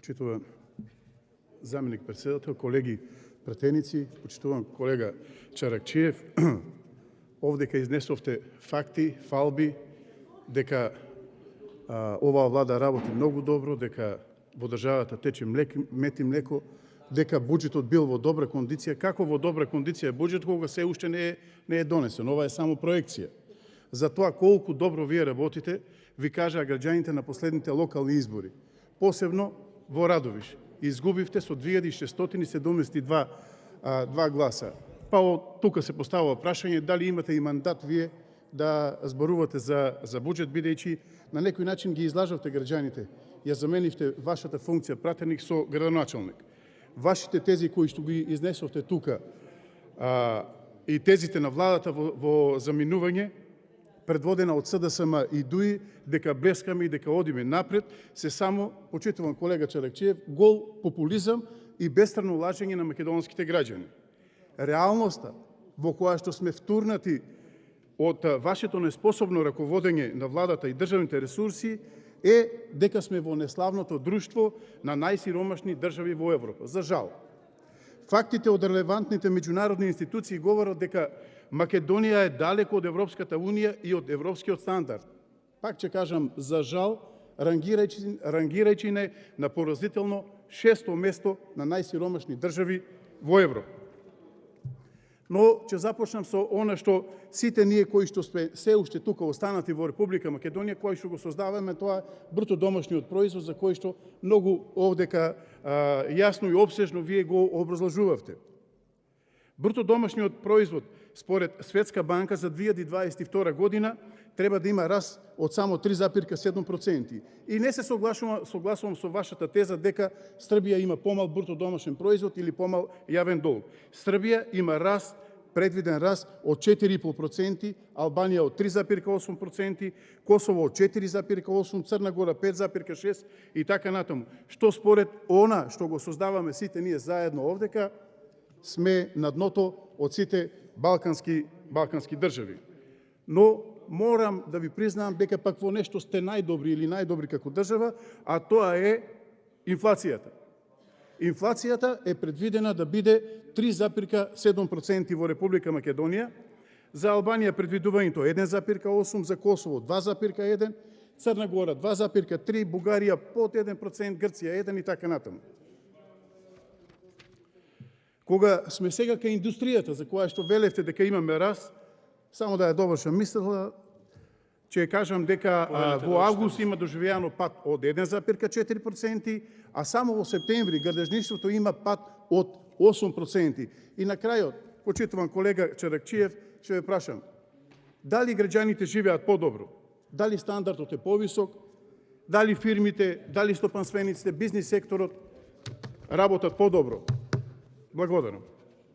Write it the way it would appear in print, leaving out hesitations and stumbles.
почитуван заменик председател, колеги пратеници, почитуван колега Чаракчиев, овдека изнесовте факти, фалби, дека оваа влада работи многу добро, дека во државата тече мет и млеко, дека буџетот бил во добра кондиција. Како во добра кондиција е буџет кога се уште не е донесен? Ова е само проекција. За тоа колку добро вие работите, ви кажаа граѓаните на последните локални избори. Посебно во Радовиш. Изгубивте со 2672 гласа. Па тука се поставува прашање дали имате и мандат вие да зборувате за буџет, бидејќи на некој начин ги излажавте граѓаните. Ја заменивте вашата функција пратеник со градоначалник. Вашите тези кои што ги изнесовте тука и тезите на владата во заминување, предводена од СДСМ и ДУИ, дека блескаме и дека одиме напред, се само, почитуван колега Чаракчиев, гол популизам и бестрано лажење на македонските граѓани. Реалноста во која што сме втурнати од вашето неспособно раководење на владата и државните ресурси е дека сме во неславното друштво на најсиромашни држави во Европа. За жал. Фактите од релевантните меѓународни институции говорат дека Македонија е далеко од Европската унија и од европскиот стандард. Пак ќе кажам, за жал, рангирајќи не на поразително 6-то место на најсиромашни држави во Европа. Но ќе започнам со она што сите ние кои што сме се уште тука останати во Република Македонија, кои што го создаваме, тоа бруто домашниот производ, за кој што многу овдека јасно и опсежно вие го образложувавте. Бруто домашниот производ според Светска банка за 2022 година треба да има раст од само 3,7%. И не се согласувам со вашата теза дека Србија има помал бруто домашен производ или помал јавен долг. Србија има раст, предвиден раст од 4,5%, Албанија од 3,8%, Косово од 4,8%, Црна Гора 5,6% и така натаму. Што според она што го создаваме сите ние заедно овдека, сме на дното од сите балкански држави. Но морам да ви признаам дека пак во нешто сте најдобри или најдобри како држава, а тоа е инфлацијата. Инфлацијата е предвидена да биде 3,7% во Република Македонија, за Албанија предвидувањето 1,8%, за Косово 2,1%, Црна Гора 2,3%, Бугарија под 1%, Грција 1% и така натаму. Кога сме сега кај индустријата, за која што велевте дека имаме раст, само да ја довршам мисла, ќе кажам дека во август има доживеано пад од 1,4%, а само во септември градежништвото има пад од 8%. И на крајот, почитуван колега Чаракчиев, ќе ве прашам, дали граѓаните живеат подобро? Дали стандардот е повисок? Дали фирмите, дали стопанствениците, бизнис секторот работат подобро? Благодарам.